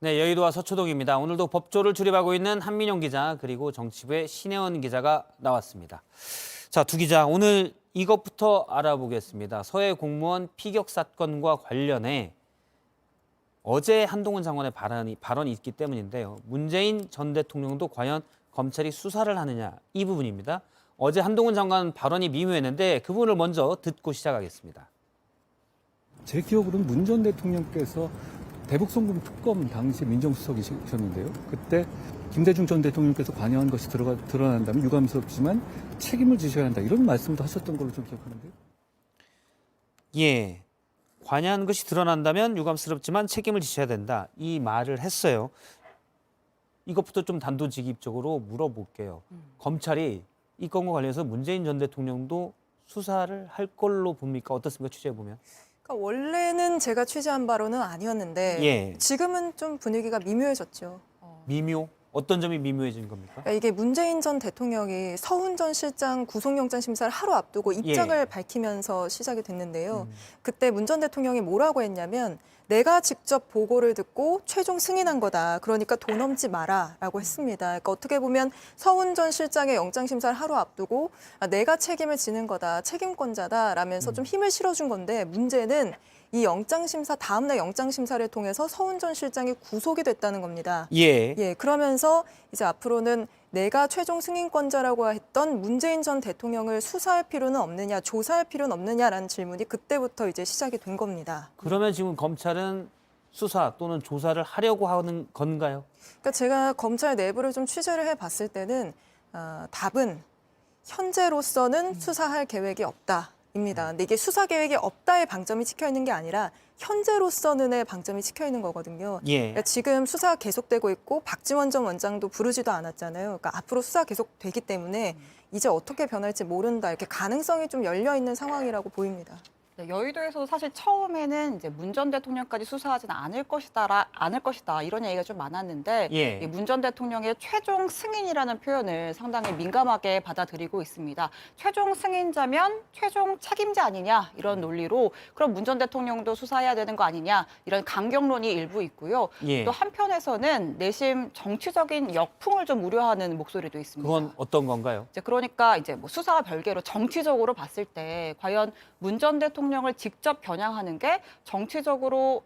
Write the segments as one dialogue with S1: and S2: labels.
S1: 네, 여의도와 서초동입니다. 오늘도 법조를 출입하고 있는 한민영 기자 그리고 정치부의 신혜원 기자가 나왔습니다. 자, 두 기자 오늘 이것부터 알아보겠습니다. 서해 공무원 피격 사건과 관련해 어제 한동훈 장관의 발언이 있기 때문인데요. 문재인 전 대통령도 과연 검찰이 수사를 하느냐 이 부분입니다. 어제 한동훈 장관 발언이 미묘했는데 그 부분을 먼저 듣고 시작하겠습니다.
S2: 제 기억으로는 문 전 대통령께서 대북 송금 특검 당시 민정수석이셨는데요. 그때 김대중 전 대통령께서 관여한 것이 드러난다면 유감스럽지만 책임을 지셔야 한다. 이런 말씀도 하셨던 걸로 좀 기억하는데요.
S1: 예, 관여한 것이 드러난다면 유감스럽지만 책임을 지셔야 된다. 이 말을 했어요. 이것부터 좀 단도직입적으로 물어볼게요. 검찰이 이 건과 관련해서 문재인 전 대통령도 수사를 할 걸로 봅니까? 어떻습니까? 취재해보면.
S3: 그러니까 원래는 제가 취재한 바로는 아니었는데
S1: 예.
S3: 지금은 좀 분위기가 미묘해졌죠.
S1: 미묘? 어떤 점이 미묘해진 겁니까?
S3: 그러니까 이게 문재인 전 대통령이 서훈 전 실장 구속영장 심사를 하루 앞두고 입장을 밝히면서 시작이 됐는데요. 그때 문 전 대통령이 뭐라고 했냐면 내가 직접 보고를 듣고 최종 승인한 거다. 그러니까 돈 넘지 마라라고 했습니다. 그러니까 어떻게 보면 서훈 전 실장의 영장 심사를 하루 앞두고 내가 책임을 지는 거다. 책임권자다라면서 좀 힘을 실어준 건데 문제는 이 영장 심사 다음 날 영장 심사를 통해서 서훈 전 실장이 구속이 됐다는 겁니다.
S1: 예.
S3: 그러면서 이제 앞으로는 내가 최종 승인권자라고 했던 문재인 전 대통령을 수사할 필요는 없느냐, 조사할 필요는 없느냐라는 질문이 그때부터 이제 시작이 된 겁니다.
S1: 그러면 지금 검찰은 수사 또는 조사를 하려고 하는 건가요?
S3: 그러니까 제가 검찰 내부를 좀 취재를 해봤을 때는 답은 현재로서는 수사할 계획이 없다입니다. 근데 이게 수사 계획이 없다의 방점이 찍혀 있는 게 아니라 현재로서는의 방점이 찍혀 있는 거거든요.
S1: 예.
S3: 그러니까 지금 수사 계속되고 있고 박지원 전 원장도 부르지도 않았잖아요. 그러니까 앞으로 수사 계속되기 때문에 이제 어떻게 변할지 모른다. 이렇게 가능성이 좀 열려 있는 상황이라고 보입니다.
S4: 네, 여의도에서 사실 처음에는 이제 문 전 대통령까지 수사하지는 않을 것이다 이런 얘기가 좀 많았는데
S1: 예.
S4: 문 전 대통령의 최종 승인이라는 표현을 상당히 민감하게 받아들이고 있습니다. 최종 승인자면 최종 책임자 아니냐 이런 논리로 그럼 문 전 대통령도 수사해야 되는 거 아니냐 이런 강경론이 일부 있고요.
S1: 예.
S4: 또 한편에서는 내심 정치적인 역풍을 좀 우려하는 목소리도 있습니다.
S1: 그건 어떤 건가요?
S4: 그러니까 이제 뭐 수사와 별개로 정치적으로 봤을 때 과연 문 전 대통령을 직접 겨냥하는 게 정치적으로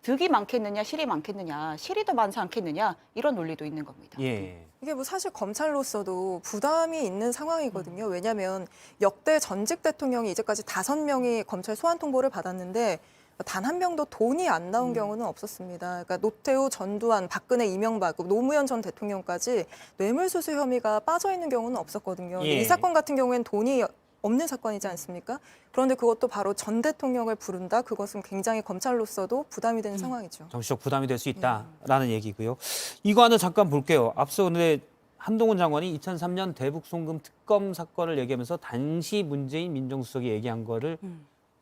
S4: 득이 많겠느냐, 실이 많겠느냐, 실이 더 많지 않겠느냐 이런 논리도 있는 겁니다.
S1: 예.
S3: 이게 뭐 사실 검찰로서도 부담이 있는 상황이거든요. 왜냐하면 역대 전직 대통령이 이제까지 5명이 검찰 소환 통보를 받았는데 단 한 명도 돈이 안 나온 경우는 없었습니다. 그러니까 노태우, 전두환, 박근혜, 이명박, 노무현 전 대통령까지 뇌물수수 혐의가 빠져 있는 경우는 없었거든요.
S1: 예.
S3: 이 사건 같은 경우에는 돈이 없는 사건이지 않습니까? 그런데 그것도 바로 전 대통령을 부른다? 그것은 굉장히 검찰로서도 부담이 되는 상황이죠.
S1: 정치적 부담이 될 수 있다라는 얘기고요. 이거 하나 잠깐 볼게요. 앞서 근데 한동훈 장관이 2003년 대북 송금 특검 사건을 얘기하면서 당시 문재인 민정수석이 얘기한 거를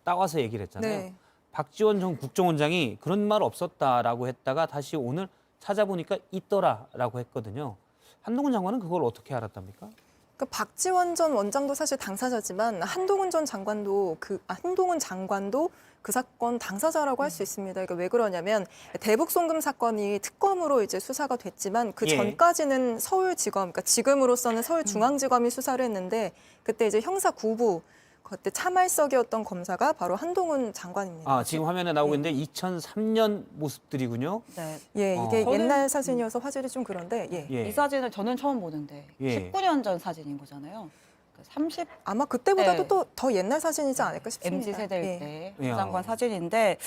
S1: 따와서 얘기를 했잖아요.
S3: 네.
S1: 박지원 전 국정원장이 그런 말 없었다라고 했다가 다시 오늘 찾아보니까 있더라라고 했거든요. 한동훈 장관은 그걸 어떻게 알았답니까?
S3: 그러니까 박지원 전 원장도 사실 당사자지만 한동훈 장관도 그 사건 당사자라고 할 수 있습니다. 그러니까 왜 그러냐면 대북 송금 사건이 특검으로 이제 수사가 됐지만 그
S1: 예.
S3: 전까지는 서울지검, 그러니까 지금으로서는 서울중앙지검이 수사를 했는데 그때 이제 형사 9부 그때 차말석이었던 검사가 바로 한동훈 장관입니다.
S1: 지금 화면에 나오고 있는데 2003년 모습들이군요.
S4: 네.
S3: 예, 이게
S4: 저는-
S3: 옛날 사진이어서 화질이 좀 그런데 예.
S1: 예.
S4: 이 사진을 저는 처음 보는데
S1: 예.
S4: 19년 전 사진인 거잖아요. 30
S3: 아마 그때보다도
S4: 네.
S3: 또 더 옛날 사진이지 않을까 싶습니다.
S4: MZ 세대일
S3: 예.
S4: 때
S1: 예.
S4: 한 장관 사진인데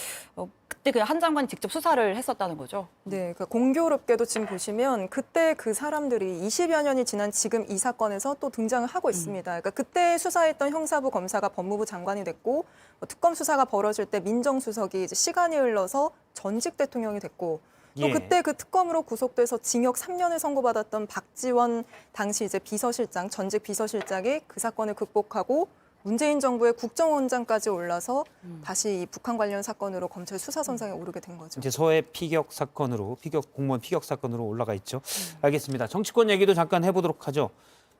S4: 그때 그냥 한 장관이 직접 수사를 했었다는 거죠.
S3: 네, 그러니까 공교롭게도 지금 보시면 그때 그 사람들이 20여 년이 지난 지금 이 사건에서 또 등장을 하고 있습니다. 그러니까 그때 수사했던 형사부 검사가 법무부 장관이 됐고 특검 수사가 벌어질 때 민정수석이 이제 시간이 흘러서 전직 대통령이 됐고 또
S1: 예.
S3: 그때 그 특검으로 구속돼서 징역 3년을 선고받았던 박지원 당시 이제 비서실장, 전직 비서실장이 그 사건을 극복하고 문재인 정부의 국정원장까지 올라서 다시 이 북한 관련 사건으로 검찰 수사선상에 오르게 된 거죠.
S1: 이제 서해 공무원 피격 사건으로 올라가 있죠. 알겠습니다. 정치권 얘기도 잠깐 해보도록 하죠.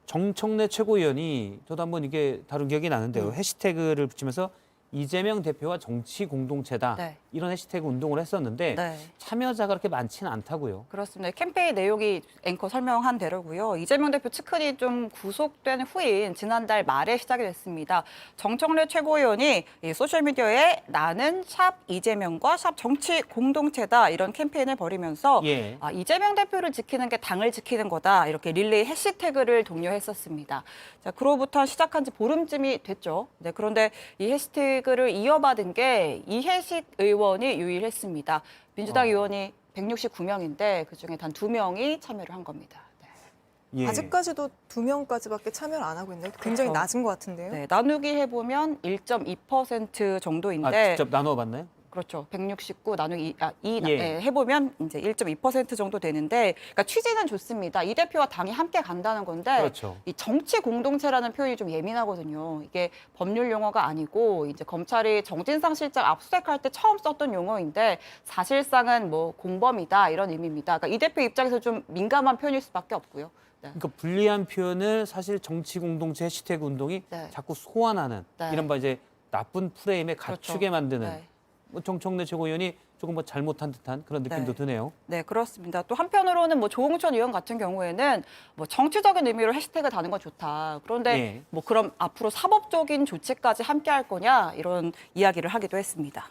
S1: 정청래 최고위원이 저도 한번 이게 다룬 기억이 나는데요. 해시태그를 붙이면서 이재명 대표와 정치 공동체다.
S4: 네.
S1: 이런 해시태그 운동을 했었는데
S4: 네.
S1: 참여자가 그렇게 많지는 않다고요.
S4: 그렇습니다. 캠페인 내용이 앵커 설명한 대로고요. 이재명 대표 측근이 좀 구속된 후인 지난달 말에 시작이 됐습니다. 정청래 최고위원이 이 소셜미디어에 나는 샵 이재명과 샵 정치 공동체다 이런 캠페인을 벌이면서
S1: 예.
S4: 이재명 대표를 지키는 게 당을 지키는 거다 이렇게 릴레이 해시태그를 독려했었습니다. 자, 그로부터 시작한 지 보름쯤이 됐죠. 네, 그런데 이 해시태그를 이어받은 게 이해식 의원이 유일했습니다. 민주당 의원이 169명인데 그중에 단 2명이 참여를 한 겁니다. 네.
S1: 예.
S3: 아직까지도 2명까지밖에 참여를 안 하고 있네요. 굉장히
S4: 그렇죠.
S3: 낮은 것 같은데요.
S4: 네, 나누기 해보면 1.2% 정도인데
S1: 직접 나누어 봤나요?
S4: 그렇죠. 169 나누기 2
S1: 예.
S4: 해보면 이제 1.2% 정도 되는데, 그러니까 취지는 좋습니다. 이 대표와 당이 함께 간다는 건데,
S1: 그렇죠.
S4: 이 정치 공동체라는 표현이 좀 예민하거든요. 이게 법률 용어가 아니고 이제 검찰이 정진상 실장 압수수색할 때 처음 썼던 용어인데 사실상은 뭐 공범이다 이런 의미입니다. 그러니까 이 대표 입장에서 좀 민감한 표현일 수밖에 없고요. 네.
S1: 그러니까 불리한 표현을 사실 정치 공동체 해시태그 운동이
S4: 네.
S1: 자꾸 소환하는
S4: 네.
S1: 이른바 이제 나쁜 프레임에 갖추게
S4: 그렇죠.
S1: 만드는
S4: 네.
S1: 뭐 정청래 최고위원이 조금 뭐 잘못한 듯한 그런 느낌도
S4: 네.
S1: 드네요.
S4: 네, 그렇습니다. 또 한편으로는 뭐 조홍천 의원 같은 경우에는 뭐 정치적인 의미로 해시태그 다는 건 좋다. 그런데
S1: 예.
S4: 뭐 그럼 앞으로 사법적인 조치까지 함께 할 거냐 이런 이야기를 하기도 했습니다.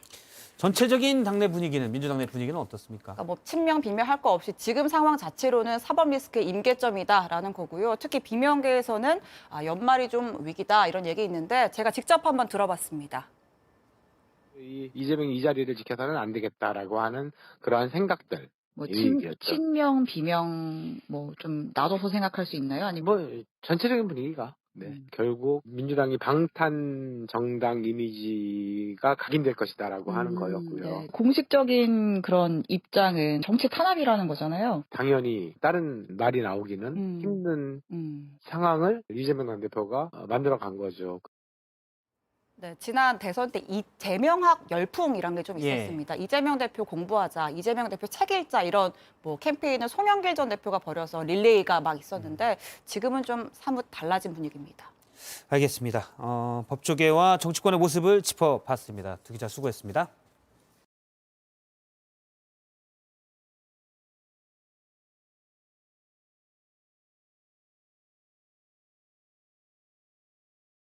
S1: 전체적인 당내 분위기는 민주당 내 분위기는 어떻습니까?
S4: 그러니까 뭐 친명 비명할 거 없이 지금 상황 자체로는 사법 리스크의 임계점이다라는 거고요. 특히 비명계에서는 연말이 좀 위기다 이런 얘기 있는데 제가 직접 한번 들어봤습니다.
S5: 이재명이 이 자리를 지켜서는 안 되겠다라고 하는 그러한 생각들.
S6: 뭐
S5: 이 얘기였죠.
S6: 친명, 비명 뭐 좀 나눠서 생각할 수 있나요? 아니면
S5: 뭐 전체적인 분위기가 결국 민주당이 방탄 정당 이미지가 각인될 것이다라고 하는 거였고요.
S6: 네. 공식적인 그런 입장은 정치 탄압이라는 거잖아요.
S5: 당연히 다른 말이 나오기는 힘든 상황을 이재명 당대표가 만들어 간 거죠.
S4: 네, 지난 대선 때 이재명학 열풍이란 게 좀
S1: 예.
S4: 있었습니다. 이재명 대표 공부하자, 이재명 대표 책 읽자 이런 뭐 캠페인을 송영길 전 대표가 벌여서 릴레이가 막 있었는데 지금은 좀 사뭇 달라진 분위기입니다.
S1: 알겠습니다. 법조계와 정치권의 모습을 짚어봤습니다. 두 기자 수고했습니다.